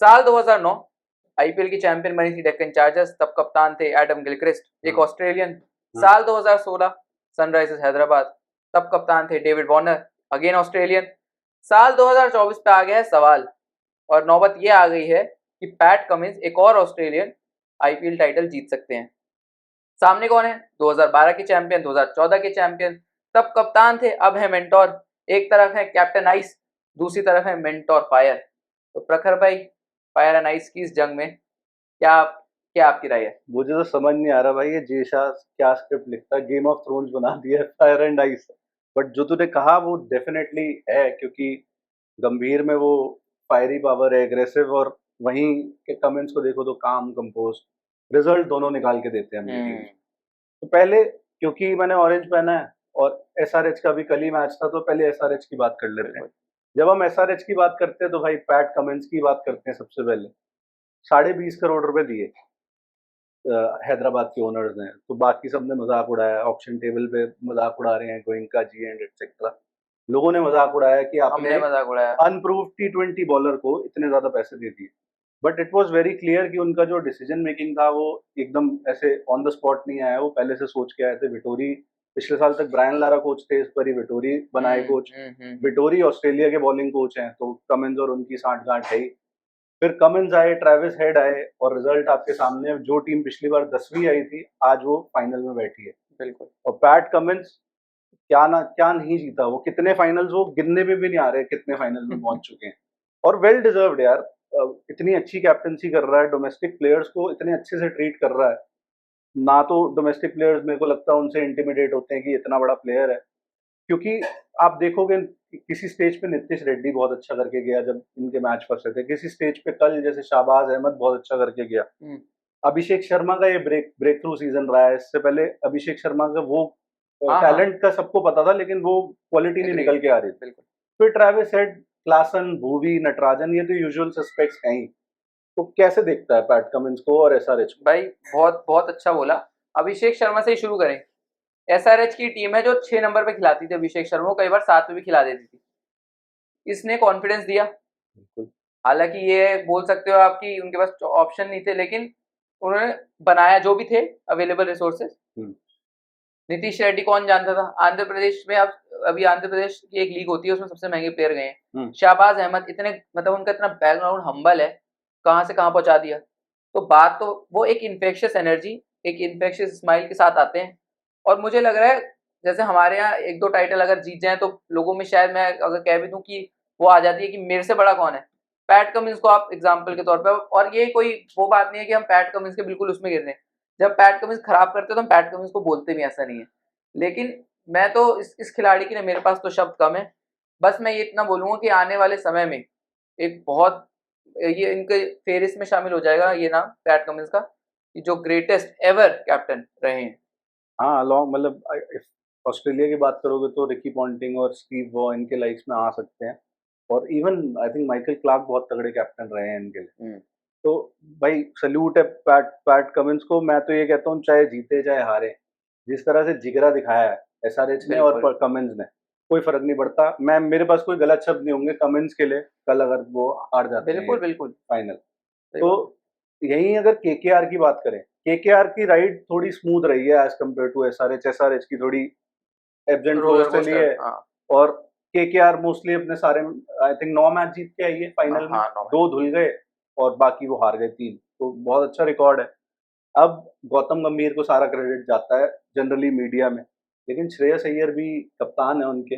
साल 2009 आईपीएल की चैंपियन बनी थी डेक्कन चार्जर्स, तब कप्तान थे एडम गिलक्रिस्ट, एक ऑस्ट्रेलियन। साल 2016 सनराइजर्स हैदराबाद, तब कप्तान थे डेविड वार्नर, अगेन ऑस्ट्रेलियन। साल 2024 पे आ गया है सवाल, और नौबत ये आ गई है कि पैट कमिंस, एक और ऑस्ट्रेलियन, आईपीएल टाइटल जीत सकते हैं। सामने कौन है? 2012 के चैंपियन, 2014 के चैंपियन, तब कप्तान थे, अब है मेंटोर। एक तरफ है कैप्टन आइस, दूसरी तरफ है मेंटोर फायर। तो प्रखर भाई, फायर एंड आइस की इस जंग में क्या क्या आपकी राय है? मुझे तो समझ नहीं आ रहा भाई, ये जेशा क्या स्क्रिप्ट लिखता है, गेम ऑफ थ्रोन्स बना दिया है फायर एंड आइस। बट जो तूने कहा वो डेफिनेटली है, क्योंकि गंभीर में वो फायरी पावर है, एग्रेसिव, और वहीं के कमेंट्स को देखो तो काम कंपोज, रिजल्ट दोनों निकाल के देते हैं अपनी टीम। तो पहले, क्योंकि मैंने ऑरेंज पहना है और एसआरएच का भी कल ही मैच था, तो पहले एसआरएच की बात कर लेते हैं। जब हम एसआरएच की बात करते हैं तो भाई पैट कमिंस की बात करते हैं सबसे पहले। 20.5 करोड़ रुपए दिए हैदराबाद के ओनर्स ने, तो बाकी सबने मजाक उड़ाया, ऑप्शन टेबल पे मजाक उड़ा रहे हैं, गोइंका जी एंड एटसेट्रा। लोगों ने मजाक उड़ाया कि आपने हमने मजाक उड़ाया। अनप्रूव्ड T20 बॉलर को इतने ज्यादा पैसे दे दिए। But it was very clear कि उनका जो डिसीजन मेकिंग था वो एकदम ऐसे ऑन द स्पॉट नहीं आया, वो पहले से सोच के आए थे। विटोरी पिछले साल तक ब्रायन लारा कोच थे, इस पर ही विटोरी बनाए कोच। विटोरी ऑस्ट्रेलिया के बॉलिंग कोच हैं, तो कमिंस और उनकी साठ गांठ है ही। फिर कमिंस आए, ट्रेविस हेड आए, और रिजल्ट आपके सामने है। जो टीम पिछली बार 10वीं आई थी, आज वो फाइनल में बैठी है। बिल्कुल। और पैट कमिंस क्या नहीं जीता, वो कितने फाइनल्स, वो गिनने में भी नहीं आ रहे कितने फाइनल में पहुंच चुके हैं। और वेल डिजर्व्ड यार, इतनी अच्छी कैप्टनसी कर रहा है, डोमेस्टिक प्लेयर्स को इतने अच्छे से ट्रीट कर रहा है। ना तो डोमेस्टिक प्लेयर्स मेरे को लगता है उनसे इंटिमिडेट होते हैं कि इतना बड़ा प्लेयर है, क्योंकि आप देखोगे किसी स्टेज पे नीतीश रेड्डी बहुत अच्छा करके गया जब इनके मैच फंसे थे, किसी स्टेज पे कल जैसे शाहबाज अहमद बहुत अच्छा करके गया। अभिषेक शर्मा का ये ब्रेक थ्रू सीजन रहा है। इससे पहले अभिषेक शर्मा का वो टैलेंट का सबको पता था, लेकिन वो क्वालिटी नहीं निकल के आ रही थी। फिर Travis head, Klaasen, Bhuvi, Natarajan, ये तो यूजुअल सस्पेक्ट्स हैं ही। तो कैसे देखता है पैट कमिंस को और एसआरएच को? भाई बहुत बहुत अच्छा बोला। अभिषेक शर्मा से ही शुरू करें। एसआरएच की टीम है जो 6 नंबर पे खिलाती थी अभिषेक शर्मा को, कई बार 7 पे भी खिला देती थी। इसने कॉन्फिडेंस दिया। हालांकि ये बोल सकते हो आप कि उनके पास ऑप्शन नहीं थे, लेकिन उन्होंने बनाया जो भी थे अवेलेबल रिसोर्सेज। नीतीश रेड्डी कौन जानता था? आंध्र प्रदेश में अब अभी आंध्र प्रदेश की एक लीग होती है, उसमें सबसे महंगे प्लेयर गए हैं। शाहबाज अहमद, इतने मतलब उनका इतना बैकग्राउंड हम्बल है, कहाँ से कहाँ पहुंचा दिया। तो बात तो वो एक इन्फेक्शियस एनर्जी, एक इन्फेक्शियस स्माइल के साथ आते हैं। और मुझे लग रहा है जैसे हमारे यहाँ 1-2 टाइटल अगर जीत जाए तो लोगों में शायद मैं अगर कह भी दूं कि वो आ जाती है कि मेरे से बड़ा कौन है। पैट कमिंस को आप एग्जाम्पल के तौर पर, और ये कोई वो बात नहीं है कि हम पैट कमिंस के बिल्कुल उसमें गिर रहे हैं। जब पैट कमिंस खराब करते हैं तो हम पैट कमिंस को बोलते भी, ऐसा नहीं है। लेकिन मैं तो इस खिलाड़ी की ना, मेरे पास तो शब्द कम है। बस मैं ये इतना बोलूंगा कि आने वाले समय में एक बहुत, ये इनके फेरिस में शामिल हो जाएगा ये नाम पैट कमिंस का, कि जो ग्रेटेस्ट एवर कैप्टन रहे हैं। हाँ, लॉन्ग मतलब ऑस्ट्रेलिया की बात करोगे तो रिकी पॉन्टिंग और स्टीव वॉ इनके लाइक्स में आ सकते हैं। और even I think Michael Clarke बहुत तगड़े कैप्टन रहे हैं इनके लिए। तो भाई सल्यूट है पैट पैट कमिंस को। मैं तो ये कहता हूँ, चाहे जीते चाहे हारे, जिस तरह से जिगरा दिखाया है एसआरएच ने और कमिंस ने, कोई फर्क नहीं पड़ता। मैं, मेरे पास कोई गलत शब्द नहीं होंगे कमिंस के लिए कल अगर वो हार जाते हैं बिल्कुल फाइनल। तो यहीं अगर केकेआर की बात करें, केकेआर की राइड थोड़ी स्मूथ रही है as compared to SRH. SRH की थोड़ी एब्स एंड फ्लोज चली है। और केकेआर मोस्टली अपने सारे, आई थिंक 9 मैच जीत के आई है फाइनल में। 2 धुल गए और बाकी वो हार गए 3, तो बहुत अच्छा रिकॉर्ड है। अब गौतम गंभीर को सारा क्रेडिट जाता है जनरली मीडिया में, लेकिन श्रेयस अय्यर भी कप्तान है उनके।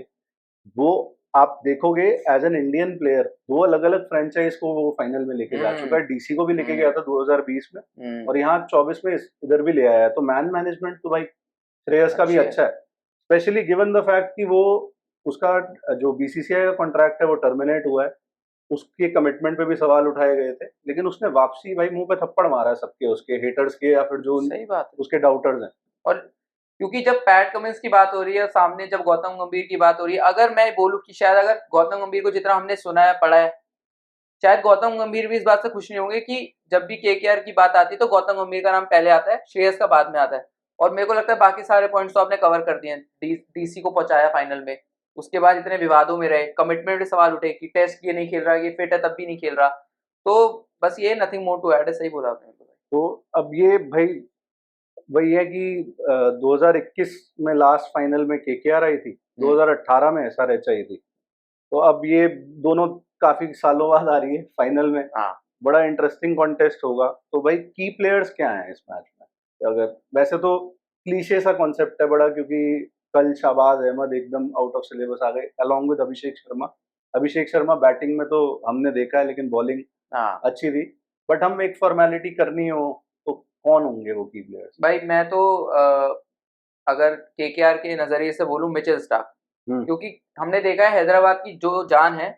वो आप देखोगे एज एन इंडियन प्लेयर 2 अलग अलग फ्रेंचाइज को वो फाइनल में लेके जा चुका है। डीसी को भी लेके गया था 2020 में, और यहाँ 24 में इधर भी ले आया है। तो मैन मैनेजमेंट तो भाई श्रेयस का भी अच्छा है, स्पेशली गिवन द फैक्ट कि वो, उसका जो बीसीसीआई का कॉन्ट्रैक्ट है वो टर्मिनेट हुआ है। उसके कमिटमेंट पे भी सवाल उठाए गए थे, लेकिन उसने वापसी भाई मुंह पे थप्पड़ मारा है सबके, उसके हेटर्स के या फिर जो सही बात है, उसके डाउटर्स हैं। और क्योंकि जब पैट कमिंस की बात हो रही है, सामने जब गौतम गंभीर की बात हो रही है, अगर मैं बोलूं कि शायद अगर गौतम गंभीर को जितना हमने सुना है पढ़ा है, शायद गौतम गंभीर भी इस बात से खुश नहीं होंगे कि जब भी केकेआर की बात आती है तो गौतम गंभीर का नाम पहले आता है, श्रेयस का बाद में आता है। और मेरे को लगता है बाकी सारे पॉइंट्स तो आपने कवर कर दिए हैं। डीसी को पहुंचाया फाइनल में, उसके बाद इतने विवादों में रहे, कमिटमेंट पे सवाल उठे कि टेस्ट ये नहीं खेल रहा, ये फिट है तब भी नहीं खेल रहा। तो बस ये नथिंग मोर टू ऐड है, सही बोला आपने। तो अब ये भाई वही है कि 2021 में लास्ट फाइनल में केकेआर आई थी, 2018 में एसआरएच आई थी, तो अब ये दोनों काफी सालों बाद आ रही है फाइनल में। हाँ बड़ा इंटरेस्टिंग कॉन्टेस्ट होगा। तो भाई की प्लेयर्स क्या हैं इस मैच में? अगर वैसे तो क्लीशे सा कॉन्सेप्ट है बड़ा, क्योंकि कल शाहबाज अहमद एकदम आउट ऑफ सिलेबस आ गए along with Abhishek Sharma. Abhishek Sharma batting में तो हमने देखा है, लेकिन बॉलिंग हाँ अच्छी थी। बट हम एक फॉर्मेलिटी करनी हो तो कौन होंगे वो की प्लेयर्स? भाई, मैं तो अगर केकेआर के नजरिए से बोलूं, मिचेल स्टार्क, क्योंकि हमने देखा है हैदराबाद की जो जान है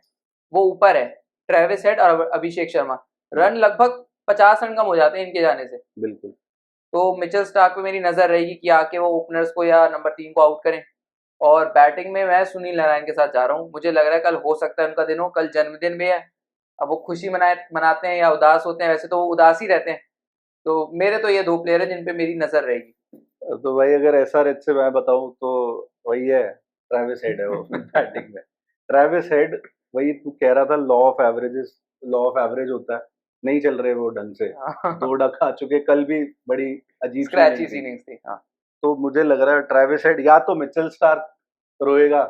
वो ऊपर है, ट्रेविस हेड और अभिषेक शर्मा। रन लगभग 50 रन कम हो जाते हैं इनके जाने से। बिल्कुल। तो मिचेल स्टार्क पे मेरी नजर रहेगी कि आके वो ओपनर्स को या नंबर 3 को आउट करें। और बैटिंग में मैं सुनील नारायण के साथ जा रहा हूँ। मुझे लग रहा है कल हो सकता है उनका दिन हो, कल जन्मदिन भी है। अब वो खुशी मनाते हैं या उदास होते हैं, वैसे तो वो उदास ही रहते हैं। तो मेरे तो ये दो प्लेयर हैं जिन पे मेरी नजर रहेगी। तो भाई अगर एसआरएच से मैं बताऊं तो वही है, ट्रेविस हेड है वो बैटिंग में। ट्रेविस हेड, वही तू कह रहा था, लॉ ऑफ एवरेज होता है, नहीं चल रहे वो ढंग से। 2 डक आ चुके, कल भी बड़ी अजीब सी स्क्रैची इनिंग थी। इनिंग्स थी। हाँ तो मुझे लग रहा है ट्रेविस हेड या तो मिचेल स्टार्क रोएगा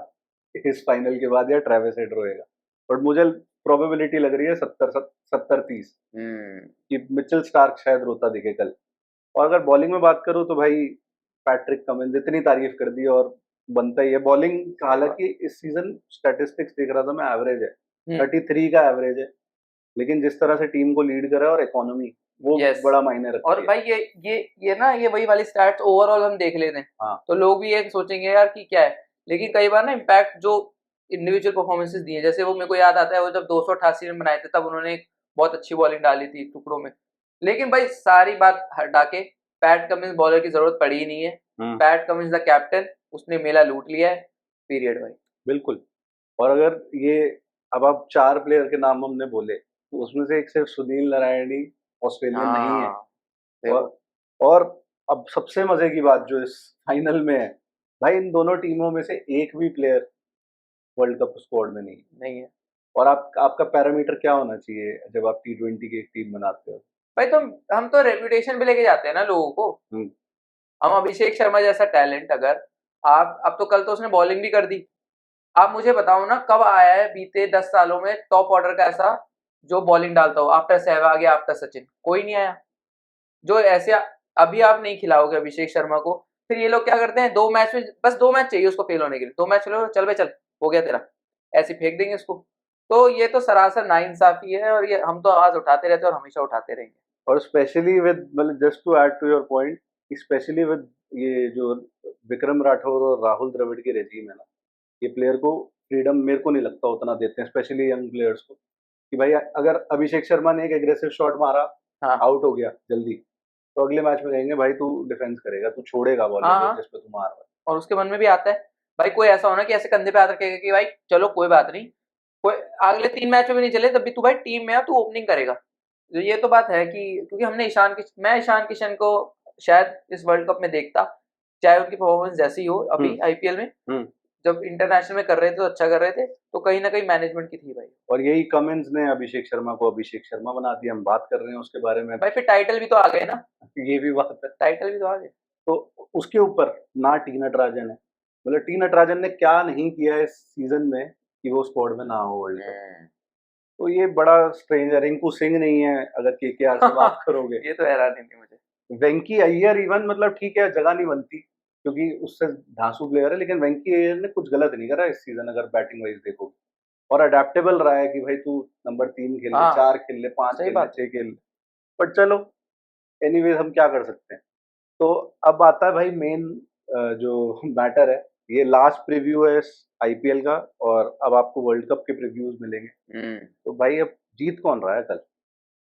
इस फाइनल के बाद, या ट्रेविस हेड रोएगा। बट मुझे प्रोबेबिलिटी लग रही है 70-30 कि मिचेल स्टार्क शायद रोता दिखे कल। और अगर बॉलिंग में बात करूं तो भाई पैट्रिक कमिंस, इतनी तारीफ कर दी और बनता ही है। बॉलिंग हालांकि इस सीजन स्टैटिस्टिक्स देख रहा था मैं, एवरेज है, 33 का एवरेज है, लेकिन जिस तरह से टीम को लीड कर रहा है और इकोनॉमी, वो यस। बड़ा मायने रखती और है। भाई ये ना, ये वही वाली स्टैट्स ओवरऑल हम देख लेते हैं हाँ तो लोग भी ये सोचेंगे यार कि क्या है, लेकिन कई बार ना इम्पैक्ट जो इंडिविजुअल परफॉर्मेंसेस दिए, जैसे वो मेरे को याद आता है वो जब 288 रन बनाए थे तब उन्होंने एक बहुत अच्छी बॉलिंग डाली थी टुकड़ों में। लेकिन भाई सारी बात हटा के पैट कमिंस बॉलर की जरूरत पड़ी ही नहीं है। पैट कमिंस द कैप्टन, उसने मेला लूट लिया है, पीरियड भाई। बिल्कुल। और अगर ये, अब आप 4 प्लेयर के नाम हमने बोले, तो उसमें से एक सिर्फ सुनील नारायण ही ऑस्ट्रेलियन नहीं है। हाँ देखो। और अब सबसे मजे की बात जो इस फाइनल में है, भाई इन दोनों टीमों में से एक भी प्लेयर वर्ल्ड कप स्क्वाड में नहीं है। नहीं है और आपका पैरामीटर क्या होना चाहिए जब आप T20 की एक टीम बनाते हो? भाई, तो हम तो रेपुटेशन पे लेके जाते हैं ना लोगों को। हम्म, हम अभिषेक शर्मा जैसा टैलेंट, अगर आप, अब तो कल तो उसने बॉलिंग भी कर दी। आप मुझे बताओ ना, कब आया है बीते 10 सालों में टॉप ऑर्डर का ऐसा जो बॉलिंग डालता हो आफ्टर सहवाग या आफ्टर सचिन? कोई नहीं आया जो ऐसे। अभी आप नहीं खिलाओगे अभिषेक शर्मा को, फिर ये लोग क्या करते हैं, 2 मैच में, बस 2 मैच चाहिए उसको फेल होने के लिए। 2 मैच चलो, चल भाई चल, हो गया तेरा, ऐसे फेंक देंगे इसको। तो ये तो सरासर नाइंसाफी है, और ये हम तो आवाज उठाते रहते हैं और हमेशा उठाते रहेंगे। और स्पेशली विद, मतलब just to add to your point, specially with ये जो विक्रम राठौर और राहुल द्रविड़ की रेजीम है ना, ये प्लेयर को फ्रीडम मेरे को नहीं लगता उतना देते हैं, स्पेशली यंग प्लेयर्स को। कि भाई अगर अभिषेक शर्मा ने एक एग्रेसिव शॉट मारा, हाँ आउट हो गया जल्दी, तो अगले मैच में कहेंगे भाई तू डिफेंस करेगा, तू छोड़ेगा हाँ बॉलिंग हाँ। जिस पे तू मार रहा है। और उसके मन में भी आता है भाई, कोई ऐसा होना कि ऐसे कंधे पे हाथ रखेगा कि भाई चलो कोई बात नहीं, कोई अगले 3 मैच में भी नहीं चले तब भी तू भाई टीम में आ, तू ओपनिंग करेगा। तो ये तो बात है कि क्योंकि मैं ईशान किशन को शायद इस वर्ल्ड कप में देखता, चाहे उनकी परफॉर्मेंस जैसी हो अभी आईपीएल में। हम्म। जब इंटरनेशनल में कर रहे थे तो अच्छा कर रहे थे, तो कहीं ना कहीं मैनेजमेंट की थी भाई। और यही कमिंस ने अभिषेक शर्मा को अभिषेक शर्मा बना दिया, हम बात कर रहे हैं उसके बारे में। भाई फिर टाइटल भी तो आ गए ना, ये भी बात है। टाइटल भी तो आ गए। तो उसके ऊपर ना टी नटराजन है, मतलब टी नटराजन ने क्या नहीं किया इस सीजन में कि वो स्क्वाड में ना हो वर्ल्ड कप। तो ये बड़ा स्ट्रेंज है। रिंकू सिंह नहीं है अगर केकेआर से बात करोगे। ये तो हैरानी थी मुझे। वेंकी अय्यर इवन, मतलब ठीक है जगह नहीं बनती क्योंकि उससे धांसू प्लेयर है, लेकिन वेंकी अय्यर ने कुछ गलत नहीं करा इस सीजन अगर बैटिंग वाइज देखो। और अडेप्टेबल रहा है कि भाई तू नंबर 3 खेल ले, हाँ 4 खेल ले, 5 सही खेल ले, बात 6 खेल ले। बट चलो, एनीवेज हम क्या कर सकते हैं। तो अब आता है भाई मेन जो मैटर है, ये लास्ट प्रीव्यू है इस आईपीएल का, और अब आपको वर्ल्ड कप के प्रीव्यूज मिलेंगे। है। तो भाई अब जीत कौन रहा है कल,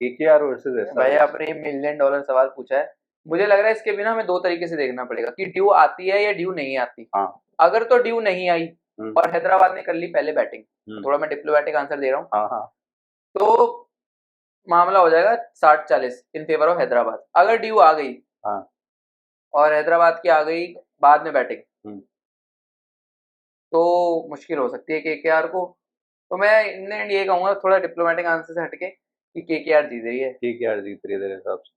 केकेआर वर्सेस भाई एसआरएच? आपने $1 मिलियन सवाल पूछा है। मुझे लग रहा है इसके बिना हमें 2 तरीके से देखना पड़ेगा कि ड्यू आती है या ड्यू नहीं आती। हाँ। अगर तो ड्यू नहीं आई और हैदराबाद ने कर ली पहले बैटिंग, थोड़ा मैं डिप्लोमेटिक आंसर दे रहा हूँ, हाँ हाँ। तो मामला हो जाएगा 60-40 इन फेवर ऑफ हैदराबाद। अगर ड्यू आ गई हाँ। और हैदराबाद की आ गई बाद में बैटिंग, हम्म। तो मुश्किल हो सकती है केकेआर को। तो मैं इन एंड ये कहूंगा थोड़ा डिप्लोमेटिक आंसर से हटके कि केकेआर जीत रही है। केकेआर जीत रही है तेरे हिसाब से?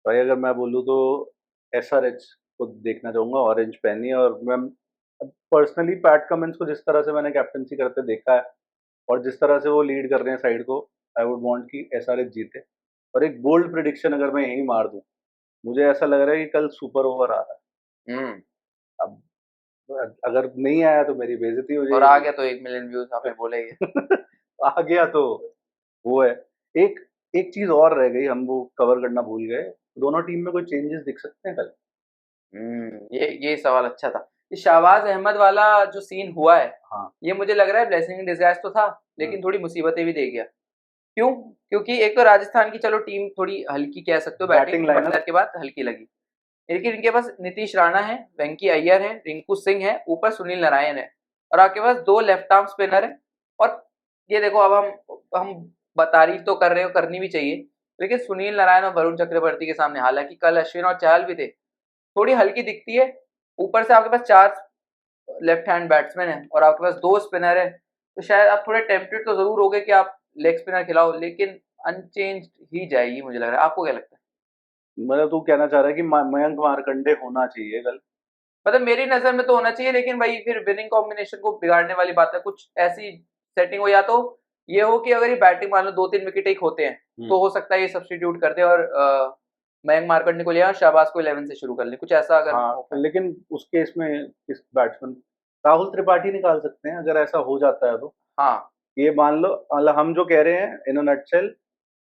भाई अगर मैं बोलूँ तो एसआरएच को देखना चाहूंगा, ऑरेंज पहनी। और मैं पर्सनली पैट कमिंस को जिस तरह से मैंने कैप्टनसी करते देखा है और जिस तरह से वो लीड कर रहे हैं साइड को, आई वुड वांट कि एसआरएच जीते। और एक बोल्ड प्रिडिक्शन अगर मैं यही मार दूं, मुझे ऐसा लग रहा है कि कल सुपर ओवर आ रहा है। अब अगर नहीं आया तो मेरी बेइज्जती हो और आ जाएगी। गया तो 1 मिलियन व्यूज हमें बोलेंगे। आ गया तो वो है। एक एक चीज और रह गई, हम वो कवर करना भूल गए। दोनों टीम में कोई चेंजेस दिख सकते हैं कल? ये सवाल अच्छा था। ये शाहबाज अहमद वाला जो सीन हुआ है, हाँ ये मुझे लग रहा है ब्लेसिंग इन डिस्गाइज तो था, लेकिन थोड़ी मुसीबतें भी दे गया। क्यों? क्योंकि एक तो राजस्थान की चलो टीम थोड़ी हल्की कह सकते हो, बैटिंग बैटिंग लाइनअप बटलर के बाद हल्की लगी, लेकिन इनके पास नीतीश राणा है, वेंकी अय्यर है, रिंकू सिंह है, ऊपर सुनील नारायण है, और आपके पास 2 लेफ्ट आर्म स्पिनर है। और ये देखो, अब हम तारीफ तो कर रहे हो, करनी भी चाहिए, लेकिन सुनील नारायण और वरुण चक्रवर्ती के सामने, हालांकि कल अश्विन और चहल भी थे, थोड़ी हल्की दिखती है। ऊपर से आपके पास 4 लेफ्ट हैंड बैट्समैन है और आपके पास 2 स्पिनर है, तो शायद आप थोड़े टेम्पटेड तो जरूर होगे कि आप लेग स्पिनर खिलाओ, लेकिन अनचेंज्ड ही जाएगी मुझे लग रहा है। आपको क्या लगता है? मतलब तू कहना चाह रहा है कि मयंक मार्कंडे होना चाहिए कल? मतलब मेरी नजर में तो होना चाहिए, लेकिन भाई फिर विनिंग कॉम्बिनेशन को बिगाड़ने वाली बात है। कुछ ऐसी सेटिंग हो, या तो ये हो कि अगर ये बैटिंग मान लो 2-3 विकेट एक होते हैं, तो हो सकता है ये सब्स्टिट्यूट कर दे और मयंक मार्कंडे को ले और शाहबाज को 11 से शुरू कर ले, कुछ ऐसा अगर हाँ हो पाए। लेकिन उस केस में किस बैट्समैन? राहुल त्रिपाठी निकाल सकते हैं अगर ऐसा हो जाता है तो। हाँ ये मान लो, मतलब हम जो कह रहे हैं इन अ नटशेल,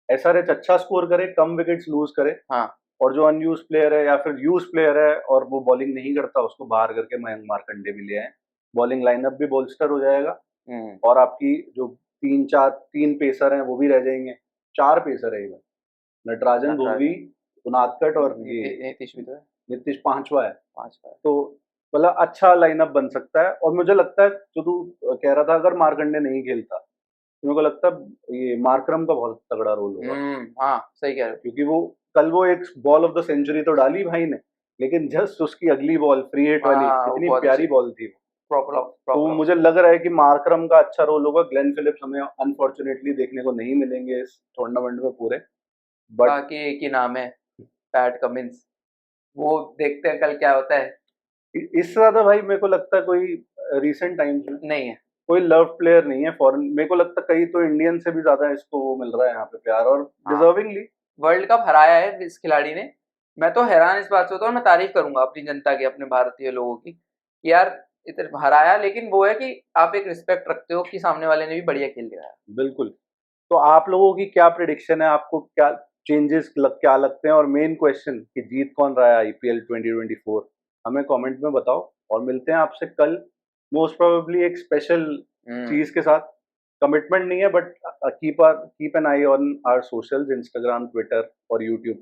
एसआरएच अच्छा स्कोर करे, कम विकेट्स लूज करे, हाँ। और जो अनयूज प्लेयर है या फिर यूज प्लेयर है और वो बॉलिंग नहीं करता, उसको बाहर करके मयंक मार्कंडे भी ले आए। बॉलिंग लाइनअप भी बोल्स्टर हो जाएगा, और आपकी जो 3 पेसर हैं वो भी रह जाएंगे। 4 पेसर है इवन, नटराजन, भुवी, उनादकट और ये नीतीश भी तो है, नीतीश पांचवा है। 5 बार। तो मतलब अच्छा लाइनअप बन सकता है। और मुझे लगता है जो तू कह रहा था, अगर मार्कंडे नहीं खेलता तो मेरे को लगता है ये मार्करम का बहुत तगड़ा रोल होगा। हाँ सही कह रहे हो। क्योंकि वो कल वो एक बॉल ऑफ द सेंचुरी तो डाली भाई ने, लेकिन जस्ट उसकी अगली बॉल फ्री हिट वाली हाँ वो कितनी बहुत प्यारी अच्छी, बॉल थी वो। प्रॉपर तो प्रॉपर। मुझे लग रहा है कि मार्करम का अच्छा रोल होगा। ग्लेन फिलिप्स हमें अनफॉर्चुनेटली देखने को नहीं मिलेंगे इस टूर्नामेंट में पूरे, बट बाकी एक ही नाम है, पैट कमिंस। वो देखते हैं कल क्या होता है। इससे ज्यादा भाई मेरे को लगता है कोई रिसेंट टाइम्स में नहीं है, कोई लव प्लेयर नहीं है फॉरेन। मेरे को लगता है कई तो इंडियन से भी ज्यादा इसको वो मिल रहा है यहाँ पे प्यार, और हाँ डिजर्विंगली। वर्ल्ड कप हराया है इस खिलाड़ी ने। मैं तो हैरान इस बात से होता हूँ, मैं तारीफ करूंगा अपनी जनता की, अपने भारतीय लोगों की, कि यार इतना हराया, लेकिन वो है कि आप एक रिस्पेक्ट रखते हो कि सामने वाले ने भी बढ़िया खेल दिया है। बिल्कुल। तो आप लोगों की क्या प्रिडिक्शन है? आपको क्या चेंजेस क्या लगते हैं? और मेन क्वेश्चन कि जीत कौन रहा है आईपीएल 2024, हमें कमेंट में बताओ। और मिलते हैं आपसे कल, मोस्ट प्रोबेबली एक स्पेशल चीज के साथ। कमिटमेंट नहीं है, but keep an eye on our socials, Instagram, Twitter और यूट्यूब।